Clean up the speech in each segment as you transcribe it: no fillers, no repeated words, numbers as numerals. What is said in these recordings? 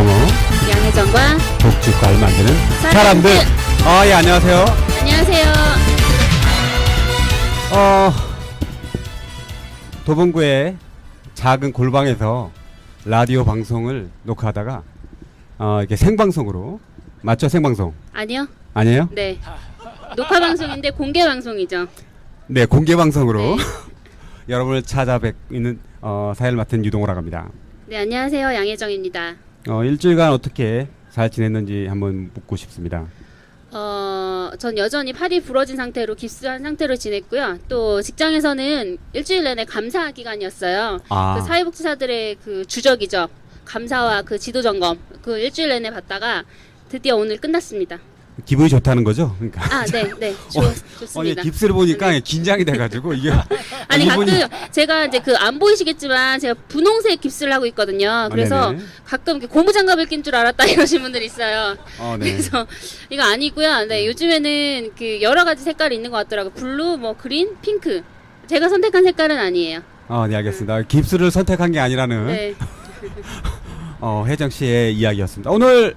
박정호 양혜정과 복지과를 만드는 사람들. 예, 안녕하세요. 안녕하세요. 도봉구의 작은 골방에서 라디오 방송을 녹화하다가 이렇게 생방송으로, 맞죠? 생방송 아니요. 아니에요? 네. 녹화 방송인데 공개 방송이죠. 네, 공개 방송으로 네. 여러분을 찾아뵙는 사회를 맡은 유동호라고 합니다. 네, 안녕하세요. 양혜정입니다. 일주일간 어떻게 잘 지냈는지 한번 묻고 싶습니다. 전 여전히 팔이 부러진 상태로 깁스한 상태로 지냈고요. 또 직장에서는 일주일 내내 감사 기간이었어요. 그 사회복지사들의 그 주적이죠. 감사와 그 지도 점검 그 일주일 내내 받다가 드디어 오늘 끝났습니다. 기분이 좋다는 거죠? 그러니까. 네. 좋습니다. 깁스를 보니까 네. 긴장이 돼가지고 이게 아니 이분이... 가끔 제가 이제 그 안 보이시겠지만 제가 분홍색 깁스를 하고 있거든요. 그래서 가끔 고무장갑을 낀 줄 알았다 이러신 분들 있어요. 네. 그래서 이거 아니고요. 네, 요즘에는 그 여러 가지 색깔이 있는 것 같더라고요. 블루, 뭐 그린, 핑크. 제가 선택한 색깔은 아니에요. 네, 알겠습니다. 깁스를 선택한 게 아니라는 네. 혜정 씨의 이야기였습니다. 오늘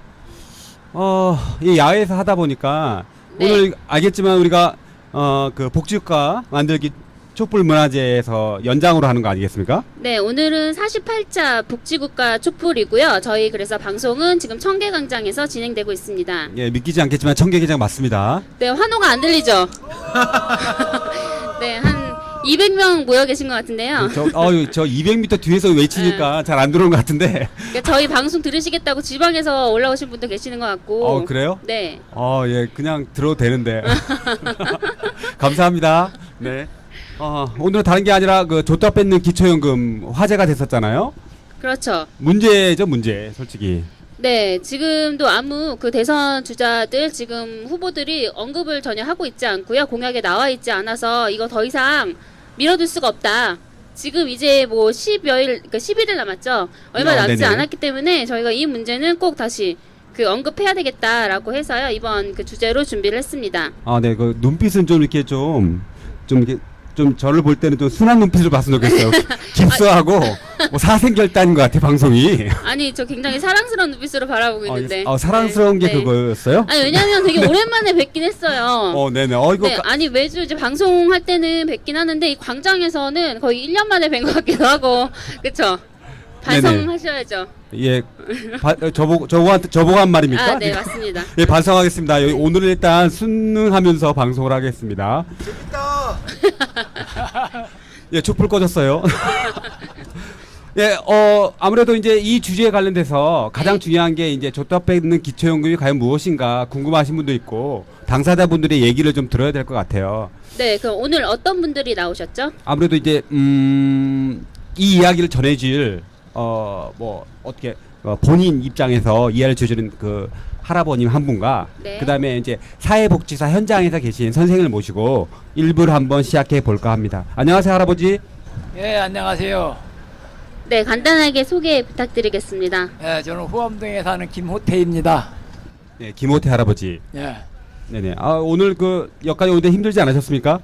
이 야외에서 하다 보니까 네. 오늘 알겠지만 우리가 그 복지과 만들기 촛불 문화제에서 연장으로 하는 거 아니겠습니까? 네, 오늘은 48차 복지국가 촛불이고요. 저희 그래서 방송은 지금 청계광장에서 진행되고 있습니다. 예, 믿기지 않겠지만 청계광장 맞습니다. 네, 환호가 안 들리죠? 네, 한 200명 모여 계신 것 같은데요. 저 200m 뒤에서 외치니까 잘 안 들어온 것 같은데. 그러니까 저희 방송 들으시겠다고 지방에서 올라오신 분도 계시는 것 같고. 그래요? 네. 예, 그냥 들어도 되는데. 감사합니다. 네. 오늘은 다른 게 아니라 그 줬다 뺏는 기초연금 화제가 됐었잖아요. 그렇죠. 문제죠, 문제. 솔직히. 네, 지금도 아무 그 대선 주자들 지금 후보들이 언급을 전혀 하고 있지 않고요. 공약에 나와 있지 않아서 이거 더 이상 미뤄둘 수가 없다. 지금 이제 뭐 10여일, 그러니까 11일 남았죠. 얼마 남지 네네. 않았기 때문에 저희가 이 문제는 꼭 다시 그 언급해야 되겠다라고 해서요. 이번 그 주제로 준비를 했습니다. 네, 그 눈빛은 좀 이렇게 좀 이렇게 좀 저를 볼 때는 좀 순한 눈빛으로 봤으면 좋겠어요. 깁스하고 뭐 사생결단인 것 같아 방송이. 아니 저 굉장히 사랑스러운 눈빛으로 바라보고 있는데. 사랑스러운 네. 게 그거였어요? 아니 왜냐면 되게 오랜만에 뵙긴 했어요. 네네. 이거 네, 아니 매주 이제 방송할 때는 뵙긴 하는데 이 광장에서는 거의 1년 만에 뵌 것 같기도 하고, 그렇죠? 반성하셔야죠. 예, 저보고 한 말입니까? 네 맞습니다. 예, 반성하겠습니다. 오늘은 일단 순응하면서 방송을 하겠습니다. 재밌다. 예, 촛불 꺼졌어요. 예, 아무래도 이제 이 주제에 관련돼서 가장 중요한 게 이제 줬다 뺏는 기초연금이 과연 무엇인가 궁금하신 분도 있고 당사자분들의 얘기를 좀 들어야 될 것 같아요. 네, 그럼 오늘 어떤 분들이 나오셨죠? 아무래도 이제 이 이야기를 전해줄 뭐 어떻게 본인 입장에서 이해를 주시는 그 할아버님 한 분과 네. 그다음에 이제 사회복지사 현장에서 계신 선생님을 모시고 일부를 한번 시작해 볼까 합니다. 안녕하세요, 할아버지. 예, 안녕하세요. 네, 간단하게 소개 부탁드리겠습니다. 예, 저는 후암동에 사는 김호태입니다. 네, 김호태 할아버지. 예. 네네. 오늘 그 여기까지 오는데 힘들지 않으셨습니까?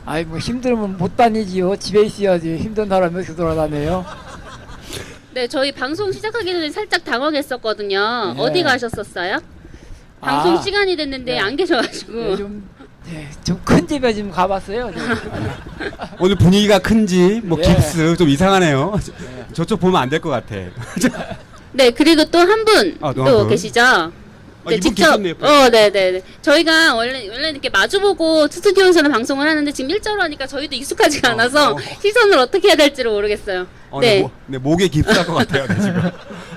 아이 뭐 힘들면 못 다니지요. 집에 있어야지. 힘든 사람이 어떻게 돌아다녀요? 네, 저희 방송 시작하기 전에 살짝 당황했었거든요. 네. 어디 가셨었어요? 방송 아, 시간이 됐는데 네. 안 계셔가지고. 좀 큰 집에 지금 가봤어요. 오늘 분위기가 큰지 뭐 예. 깁스 좀 이상하네요. 저쪽 보면 안 될 것 같아. 네, 그리고 또 한 분 또한 또 분. 계시죠? 네, 이분 계셨네요. 네네네. 저희가 원래 이렇게 마주보고 스튜디오에서는 방송을 하는데 지금 일자로 하니까 저희도 익숙하지가 않아서 시선을 어떻게 해야 될지를 모르겠어요. 네. 목에 깁스할 것 같아요, 네, 지금.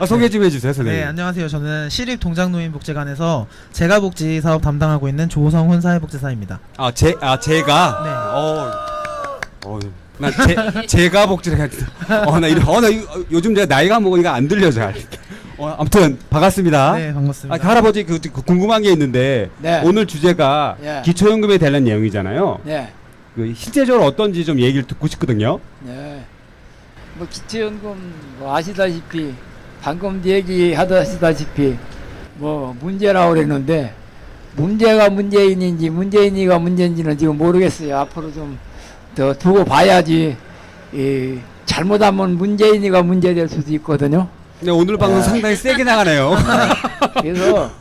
소개 좀 해주세요, 선생님. 네, 안녕하세요. 저는 시립동장노인복지관에서 재가복지 사업 담당하고 있는 조성훈 사회복지사입니다. 제가. 나 제가 복지를 해야 돼. 요즘 제가 나이가 먹으니까 안 들려 잘. 아무튼 반갑습니다. 네, 반갑습니다. 할아버지 그 궁금한 게 있는데 네. 오늘 주제가 예. 기초연금에 대한 내용이잖아요. 네. 그 실제적으로 어떤지 좀 얘기를 듣고 싶거든요. 네. 뭐 기초연금 뭐 아시다시피 방금 얘기하시다시피 뭐 문제라고 그랬는데 문제가 문재인인지 문재인이가 문제인지는 지금 모르겠어요. 앞으로 좀 더 두고 봐야지. 잘못하면 문재인이가 문제될 수도 있거든요. 네, 오늘 방송 예. 상당히 세게 나가네요. 그래서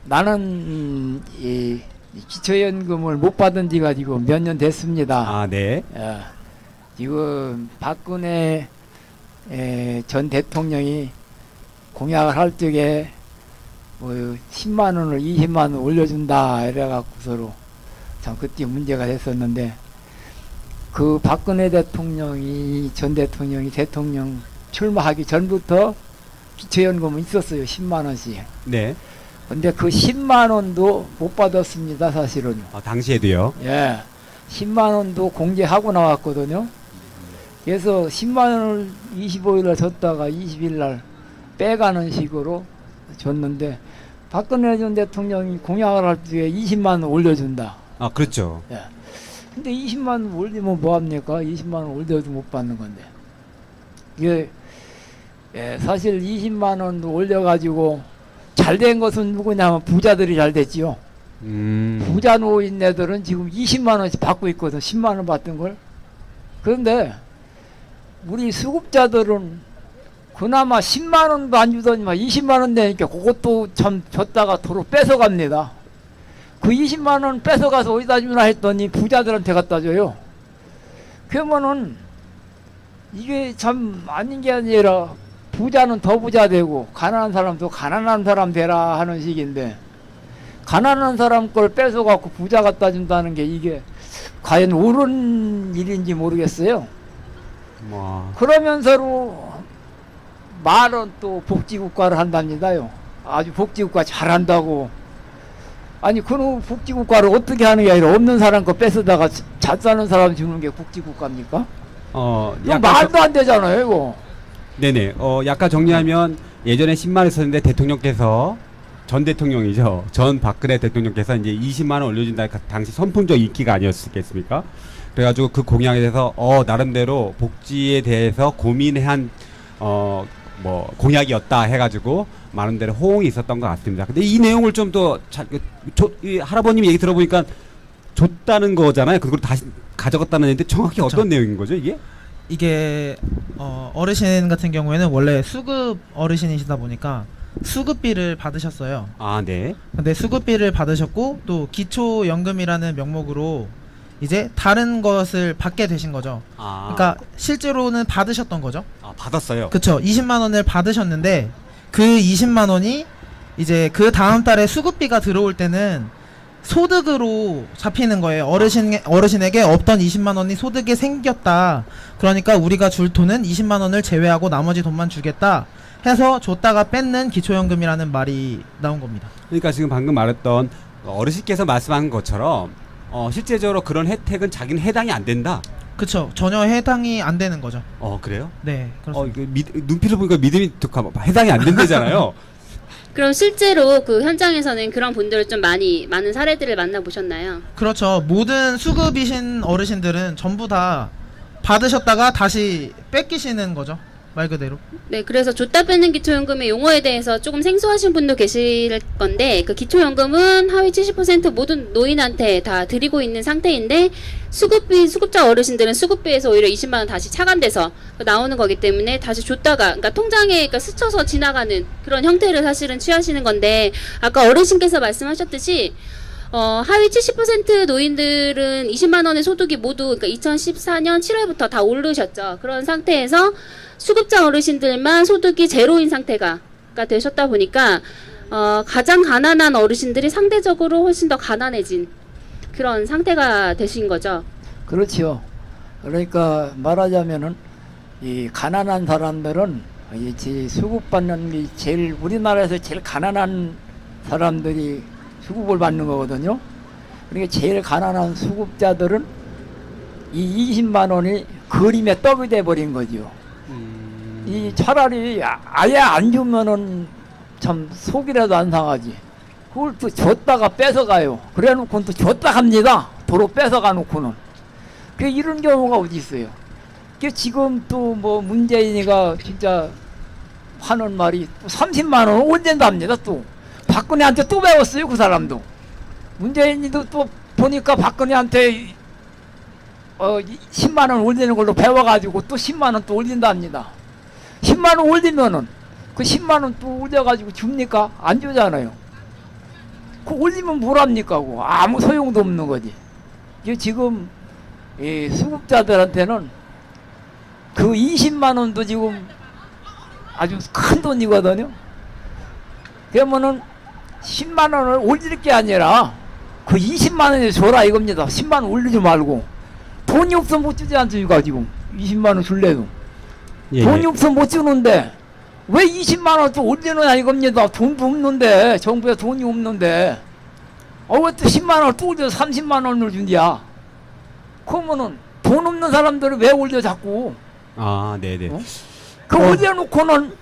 나는 이 기초연금을 못 받은 지가 지금 몇 년 됐습니다. 아, 네. 지금 박근혜 전 대통령이 공약을 할 적에 뭐 10만 원을 20만 원 올려준다 이래갖고서로 참 그때 문제가 됐었는데 그 박근혜 전 대통령이 대통령 출마하기 전부터 기초연금은 있었어요. 10만 원씩. 네. 근데 그 10만 원도 못 받았습니다. 사실은. 당시에도요. 예. 10만 원도 공제하고 나왔거든요. 그래서 10만 원을 25일 날 줬다가 20일 날 빼가는 식으로 줬는데 박근혜 전 대통령이 공약을 할 때 20만 원 올려준다. 아, 그렇죠. 예. 근데 20만 원 올리면 뭐합니까? 20만 원 올려도 못 받는 건데. 이게 사실 20만 원 올려가지고 잘 된 것은 누구냐면 부자들이 잘 됐지요. 부자 노인네들은 지금 20만 원씩 받고 있거든. 10만 원 받던 걸. 그런데 우리 수급자들은 그나마 10만 원도 안 주더니만 20만 원 되니까 그것도 참 줬다가 도로 뺏어갑니다. 그 20만 원 뺏어가서 어디다 주나 했더니 부자들한테 갖다 줘요. 그러면은 이게 참 아닌 게 아니라 부자는 더 부자 되고 가난한 사람도 가난한 사람 되라 하는 식인데 가난한 사람 걸 뺏어갖고 부자 갖다 준다는 게 이게 과연 옳은 일인지 모르겠어요. 그러면서로 말은 또 복지국가를 한답니다요. 아주 복지국가 잘한다고. 아니 그 복지국가를 어떻게 하는 게 아니라 없는 사람 거 뺏어다가 잘 사는 사람 주는 게 복지국가입니까? 이거 말도 안 되잖아요 이거. 네네. 약간 정리하면 예전에 10만 원 썼는데 대통령께서 전 대통령이죠. 전 박근혜 대통령께서 이제 20만 원 올려준다. 당시 선풍적 인기가 아니었겠습니까? 그래가지고 그 공약에 대해서 나름대로 복지에 대해서 고민한 뭐 공약이었다 해가지고 많은 데로 호응이 있었던 것 같습니다. 근데 이 내용을 좀 더 이 할아버님 얘기 들어보니까 줬다는 거잖아요. 그걸 다시 가져갔다는 얘기인데 정확히 그쵸. 어떤 내용인 거죠 이게? 이게 어르신 같은 경우에는 원래 수급 어르신이시다 보니까 수급비를 받으셨어요. 아, 네. 근데 수급비를 받으셨고 또 기초연금이라는 명목으로 이제 다른 것을 받게 되신 거죠. 그러니까 실제로는 받으셨던 거죠. 받았어요. 그쵸. 20만 원을 받으셨는데 그 20만 원이 이제 그 다음 달에 수급비가 들어올 때는 소득으로 잡히는 거예요. 어르신에게 없던 20만 원이 소득에 생겼다. 그러니까 우리가 줄 돈은 20만 원을 제외하고 나머지 돈만 주겠다 해서 줬다가 뺏는 기초연금이라는 말이 나온 겁니다. 그러니까 지금 방금 말했던 어르신께서 말씀한 것처럼 실제적으로 그런 혜택은 자기는 해당이 안 된다. 그쵸. 전혀 해당이 안 되는 거죠. 그래요? 네, 그렇습니다. 눈빛을 보니까 믿음이 해당이 안 된다잖아요. 그럼 실제로 그 현장에서는 그런 분들을 좀 많은 사례들을 만나보셨나요? 그렇죠. 모든 수급이신 어르신들은 전부 다 받으셨다가 다시 뺏기시는 거죠. 말 그대로. 네, 그래서 줬다 뺏는 기초연금의 용어에 대해서 조금 생소하신 분도 계실 건데 그 기초연금은 하위 70% 모든 노인한테 다 드리고 있는 상태인데 수급자 어르신들은 수급비에서 오히려 20만 원 다시 차감돼서 나오는 거기 때문에 다시 줬다가 그러니까 통장에 스쳐서 지나가는 그런 형태를 사실은 취하시는 건데 아까 어르신께서 말씀하셨듯이 하위 70% 노인들은 20만 원의 소득이 모두 그러니까 2014년 7월부터 다 오르셨죠. 그런 상태에서 수급자 어르신들만 소득이 제로인 상태가 되셨다 보니까 가장 가난한 어르신들이 상대적으로 훨씬 더 가난해진 그런 상태가 되신 거죠. 그렇죠. 그러니까 말하자면은 이 가난한 사람들은 이 수급받는 게 제일 우리나라에서 제일 가난한 사람들이 수급을 받는 거거든요. 그러니까 제일 가난한 수급자들은 이 20만 원이 그림에 떡이 돼 버린 거죠. 이 차라리 아예 안 주면은 참 속이라도 안 상하지. 그걸 또 줬다가 뺏어가요. 그래 놓고는 또 줬다 합니다. 도로 뺏어가 놓고는. 그 이런 경우가 어디 있어요. 그 지금 또 뭐 문재인이가 진짜 하는 말이 30만 원 올린답니다. 또 박근혜한테 또 배웠어요. 그 사람도. 문재인이도 또 보니까 박근혜한테 10만 원 올리는 걸로 배워가지고 또 10만 원 또 올린답니다. 10만 원 올리면은 그 10만 원 또 올려가지고 줍니까? 안 주잖아요. 그 올리면 뭐랍니까? 그거 아무 소용도 없는 거지. 이게 지금 이 수급자들한테는 그 20만 원도 지금 아주 큰 돈이거든요. 그러면은 10만 원을 올릴 게 아니라 그 20만 원에 줘라 이겁니다. 10만 원 올리지 말고. 돈이 없어 못 주지 않습니까 지금. 20만 원 줄래도. 예, 돈이 예. 없어 못 주는데 왜 20만 원 또 올리느냐 이겁니다. 돈도 없는데 정부에 돈이 없는데 왜 또 10만 원을 또 올려 30만 원을 준디야. 그러면은 돈 없는 사람들은 왜 올려 자꾸. 아, 네네. 어? 그 올려놓고는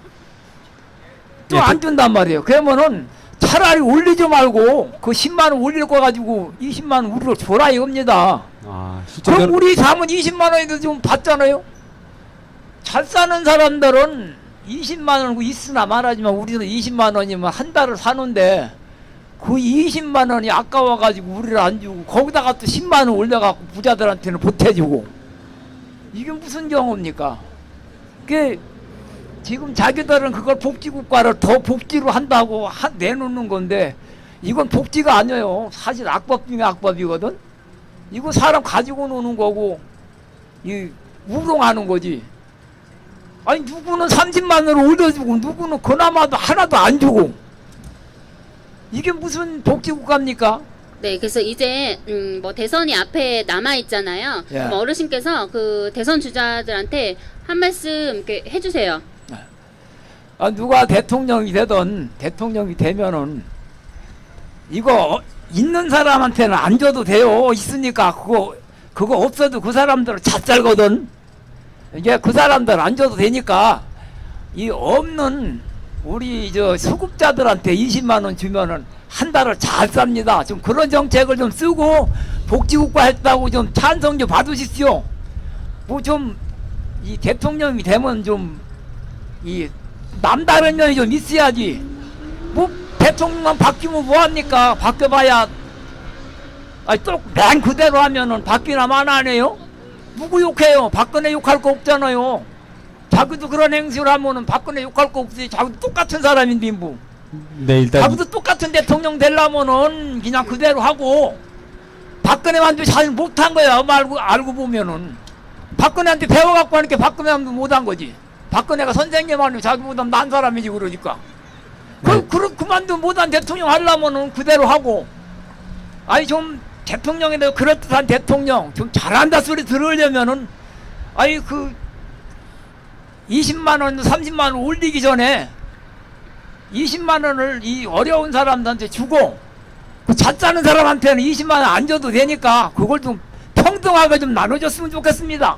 또 예, 안 준단 말이에요. 그러면은 차라리 올리지 말고 그 10만 원 올릴 거 가지고 20만 원 우리로 줘라 이겁니다. 아, 그럼 우리 사면 20만 원에도 좀 받잖아요. 잘 사는 사람들은 20만 원 있으나 말하지만 우리는 20만 원이면 한 달을 사는데 그 20만 원이 아까워가지고 우리를 안 주고 거기다가 또 10만 원 올려갖고 부자들한테는 보태주고 이게 무슨 경우입니까? 그게 지금 자기들은 그걸 복지국가를 더 복지로 한다고 내놓는 건데 이건 복지가 아니에요. 사실 악법 중에 악법이거든. 이거 사람 가지고 노는 거고 이 우롱하는 거지. 아니 누구는 30만 원을 올려주고 누구는 그나마도 하나도 안 주고 이게 무슨 복지국가입니까? 네, 그래서 이제 뭐 대선이 앞에 남아 있잖아요. 예. 그럼 어르신께서 그 대선 주자들한테 한 말씀 이렇게 해주세요. 누가 대통령이 되든 대통령이 되면은 이거 있는 사람한테는 안 줘도 돼요. 있으니까 그거 없어도 그 사람들은 잘 살거든. 이게 그 사람들 안 줘도 되니까 이 없는 우리 저 수급자들한테 20만 원 주면은 한 달을 잘 삽니다. 좀 그런 정책을 좀 쓰고 복지국가 했다고 좀 찬성 좀 받으십시오. 뭐 좀 이 대통령이 되면 좀 이 남다른 면이 좀 있어야지. 뭐 대통령만 바뀌면 뭐합니까? 바뀌어봐야 또맨 그대로 하면은 바뀌나 마나 안 해요? 누구 욕해요? 박근혜 욕할 거 없잖아요. 자기도 그런 행세를 하면은 박근혜 욕할 거 없지. 자기도 똑같은 사람인데 뭐. 네, 일단 자기도 똑같은 대통령 되려면은 그냥 그대로 하고 박근혜만도 잘 못한 거야. 알고 보면은 박근혜한테 배워갖고 하니까 박근혜만도 못한 거지. 박근혜가 선생님 아니면 자기보다 난 사람이지 그러니까. 네. 그만도 못한 대통령 하려면은 그대로 하고. 아니 좀 대통령에 대해 그럴듯한 대통령 좀 잘한다 소리 들으려면은 아니 그 20만 원 30만 원 올리기 전에 20만 원을 이 어려운 사람들한테 주고 그 잘 사는 사람한테는 20만 원 안 줘도 되니까 그걸 좀 평등하게 좀 나눠줬으면 좋겠습니다.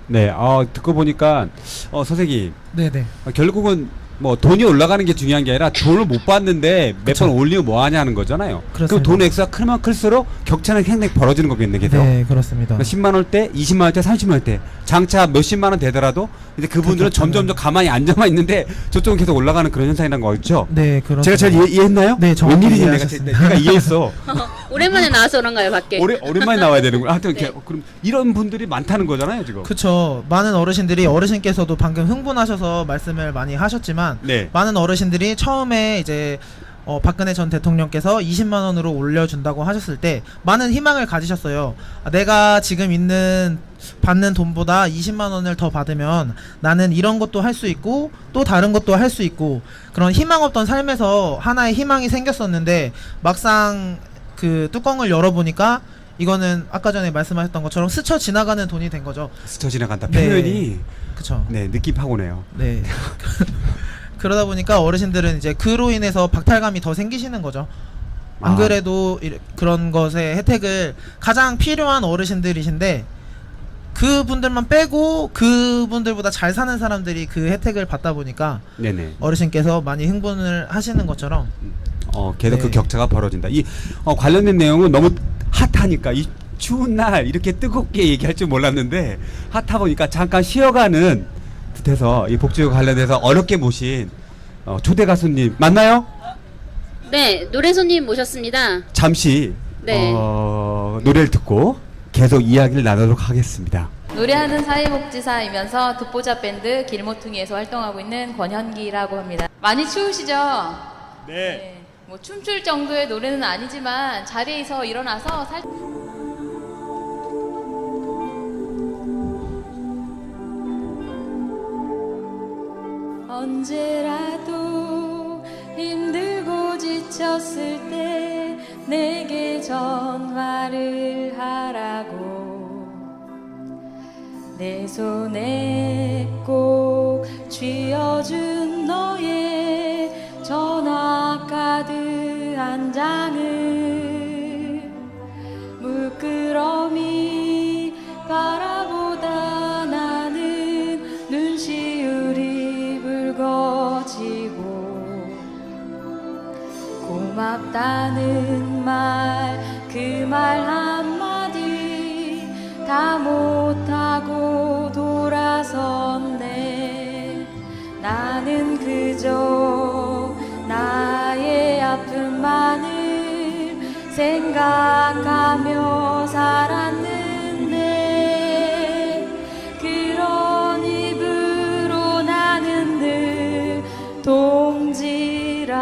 네, 듣고 보니까 선생님 네네. 결국은 뭐 돈이 올라가는 게 중요한 게 아니라 돈을 못 받는데 몇 번 올리면 뭐 하냐 하는 거잖아요. 그럼 그렇습니다. 돈 액수가 크면 클수록 격차는 굉장히 벌어지는 거겠네, 계속. 네, 그렇습니다. 10만 원 때, 20만 원 때, 30만 원 때 장차 몇십만 원 되더라도 이제 그분들은 격차는- 점점 가만히 앉아만 있는데 저쪽은 계속 올라가는 그런 현상이란 거죠. 네, 그렇습니다. 제가 잘 이해했나요? 네, 정확히 웬일이지 이해하셨습니다. 내가 이해했어. 오랜만에 나와서 그런가요, 밖에? 오랜만에 나와야 되는구나. 하여튼 네. 그럼 이런 분들이 많다는 거잖아요, 지금. 그쵸. 많은 어르신께서도 방금 흥분하셔서 말씀을 많이 하셨지만 네. 많은 어르신들이 처음에 이제 박근혜 전 대통령께서 20만 원으로 올려준다고 하셨을 때 많은 희망을 가지셨어요. 내가 지금 받는 돈보다 20만 원을 더 받으면 나는 이런 것도 할 수 있고 또 다른 것도 할 수 있고 그런 희망 없던 삶에서 하나의 희망이 생겼었는데 막상 그 뚜껑을 열어보니까 이거는 아까 전에 말씀하셨던 것처럼 스쳐 지나가는 돈이 된 거죠. 스쳐 지나간다. 네. 표현이 그쵸. 네, 느낌 파고네요. 네. 그러다 보니까 어르신들은 이제 그로 인해서 박탈감이 더 생기시는 거죠. 안 아. 그래도 그런 것의 혜택을 가장 필요한 어르신들이신데 그분들만 빼고 그분들보다 잘 사는 사람들이 그 혜택을 받다 보니까 네네. 어르신께서 많이 흥분을 하시는 것처럼 계속 네. 그 격차가 벌어진다. 이 관련된 내용은 너무 핫하니까 이 추운 날 이렇게 뜨겁게 얘기할 줄 몰랐는데 핫하 보니까 잠깐 쉬어가는 듯해서 이 복지와 관련돼서 어렵게 모신 초대 가수님 맞나요? 네, 노래 손님 모셨습니다. 잠시 네. 노래를 듣고 계속 이야기를 나누도록 하겠습니다. 노래하는 사회복지사이면서 듣보잡 밴드 길모퉁이에서 활동하고 있는 권현기라고 합니다. 많이 추우시죠? 네. 뭐 춤출 정도의 노래는 아니지만 자리에서 일어나서 언제라도 힘들고 지쳤을 때 내게 전화를 하라고 내 손에 꼭 쥐어준 너의 전화카드 한 장을 물끄러미 바라보다 나는 눈시울이 붉어지고 고맙다는 말 그 말 한마디 다 못하고 돌아섰네. 나는 그저 나의 아픔만을 생각하며 살았는데 그런 입으로 나는 늘 동지라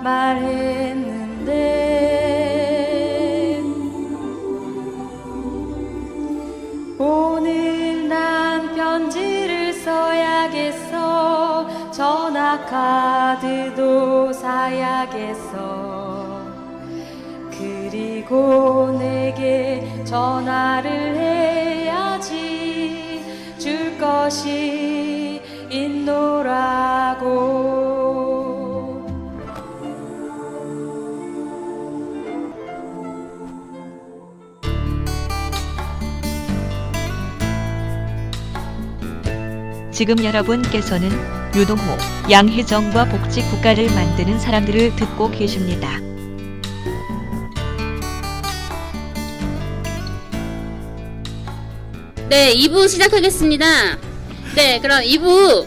말했는데 오늘 난 편지를 써야겠어. 전화카드도 사야겠어. 그리고 내게 전화를 해야지. 줄 것이 있노라고. 지금 여러분께서는 유동호, 양혜정과 복지국가를 만드는 사람들을 듣고 계십니다. 네, 2부 시작하겠습니다. 네, 그럼 2부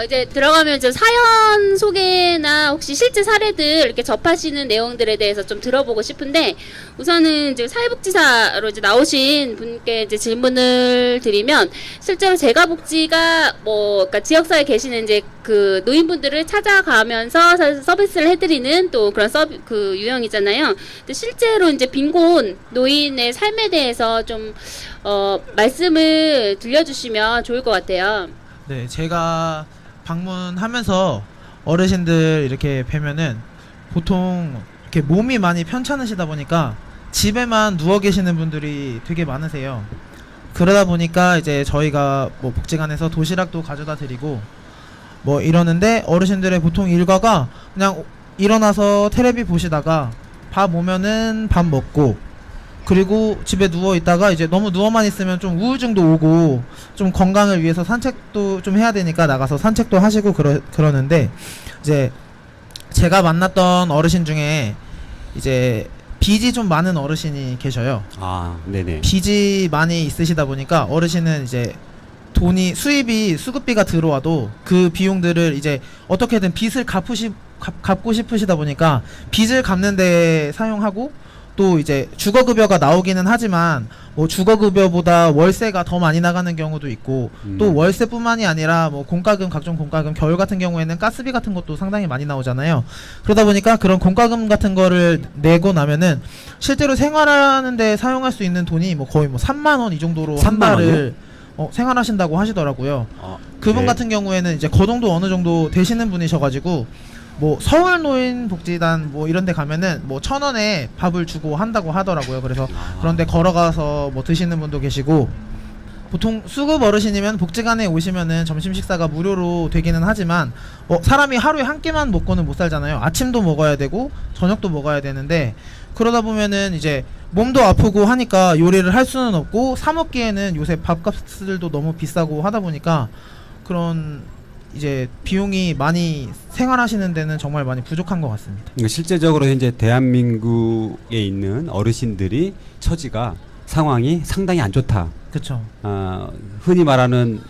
이제 들어가면 이제 사연 소개나 혹시 실제 사례들 이렇게 접하시는 내용들에 대해서 좀 들어보고 싶은데 우선은 이제 사회복지사로 이제 나오신 분께 이제 질문을 드리면 실제로 재가복지가 그러니까 지역사회에 계시는 이제 그 노인분들을 찾아가면서 서비스를 해드리는 또 그런 그 유형이잖아요. 근데 실제로 이제 빈곤 노인의 삶에 대해서 좀 말씀을 들려주시면 좋을 것 같아요. 네, 제가 방문하면서 어르신들 이렇게 뵈면은 보통 이렇게 몸이 많이 편찮으시다 보니까 집에만 누워 계시는 분들이 되게 많으세요. 그러다 보니까 이제 저희가 뭐 복지관에서 도시락도 가져다 드리고 뭐 이러는데 어르신들의 보통 일과가 그냥 일어나서 테레비 보시다가 밥 오면은 밥 먹고 그리고 집에 누워 있다가 이제 너무 누워만 있으면 좀 우울증도 오고 좀 건강을 위해서 산책도 좀 해야 되니까 나가서 산책도 하시고 그러는데 이제 제가 만났던 어르신 중에 이제 빚이 좀 많은 어르신이 계셔요. 아, 네네. 빚이 많이 있으시다 보니까 어르신은 이제 돈이 수급비가 들어와도 그 비용들을 이제 어떻게든 빚을 갚고 싶으시다 보니까 빚을 갚는 데 사용하고 또 이제 주거급여가 나오기는 하지만 뭐 주거급여보다 월세가 더 많이 나가는 경우도 있고 또 월세뿐만이 아니라 뭐 공과금 각종 공과금 겨울 같은 경우에는 가스비 같은 것도 상당히 많이 나오잖아요. 그러다 보니까 그런 공과금 같은 거를 내고 나면은 실제로 생활하는데 사용할 수 있는 돈이 뭐 거의 뭐 3만 원 이 정도로 한 3만 달을 생활하신다고 하시더라고요. 그분 네. 같은 경우에는 이제 거동도 어느 정도 되시는 분이셔가지고 뭐 서울노인복지단 뭐 이런데 가면은 뭐 1,000원에 밥을 주고 한다고 하더라고요. 그래서 그런데 걸어가서 뭐 드시는 분도 계시고 보통 수급 어르신이면 복지관에 오시면은 점심 식사가 무료로 되기는 하지만 사람이 하루에 한 끼만 먹고는 못 살잖아요. 아침도 먹어야 되고 저녁도 먹어야 되는데 그러다 보면은 이제 몸도 아프고 하니까 요리를 할 수는 없고 사 먹기에는 요새 밥값들도 너무 비싸고 하다 보니까 그런 이제 비용이 많이 생활하시는 데는 정말 많이 부족한 것 같습니다. 그러니까 실제적으로 현재 대한민국에 있는 어르신들이 처지가 상황이 상당히 안 좋다. 그렇죠. 흔히 말하는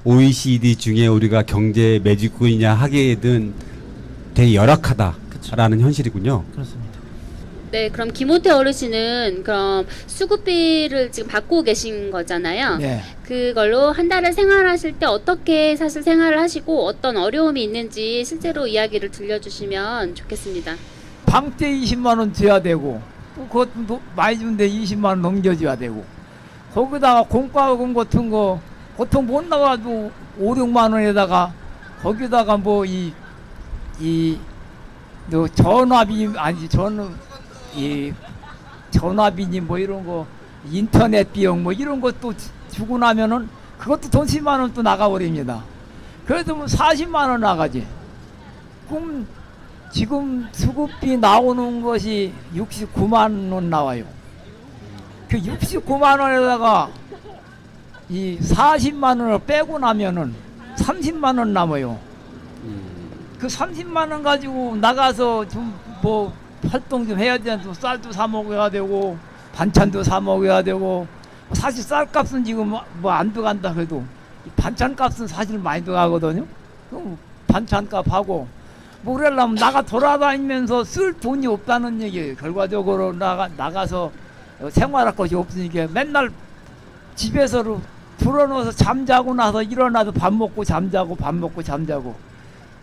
OECD 중에 우리가 경제 매직국이냐 하기에는 되게 열악하다라는 현실이군요. 그렇습니다. 네, 그럼 김호태 어르신은 그럼 수급비를 지금 받고 계신 거잖아요. 네. 그걸로 한 달을 생활하실 때 어떻게 사실 생활을 하시고 어떤 어려움이 있는지 실제로 이야기를 들려주시면 좋겠습니다. 방때 20만 원 줘야 되고 또 그것도 많이 준데 20만 원 넘겨줘야 되고 거기다가 공과금 같은 거 보통 못 나와도 5, 6만 원에다가 거기다가 뭐 전화비 아니 전화비니 뭐 이런 거 인터넷 비용 뭐 이런 것도 주고 나면은 그것도 돈 10만 원 또 나가버립니다. 그래도 뭐 40만 원 나가지. 그럼 지금 수급비 나오는 것이 69만 원 나와요. 그 69만 원에다가 이 40만 원을 빼고 나면은 30만 원 남아요. 그 30만 원 가지고 나가서 좀 뭐 활동 좀 해야 되는데 쌀도 사 먹어야 되고 반찬도 사 먹어야 되고 사실 쌀값은 지금 뭐 안 들어간다 그래도 반찬값은 사실 많이 들어가거든요. 그럼 반찬값 하고 뭐 그러려면 나가 돌아다니면서 쓸 돈이 없다는 얘기예요. 결과적으로 나가서 생활할 것이 없으니까 맨날 집에서 불어넣어서 잠자고 나서 일어나서 밥 먹고 잠자고 밥 먹고 잠자고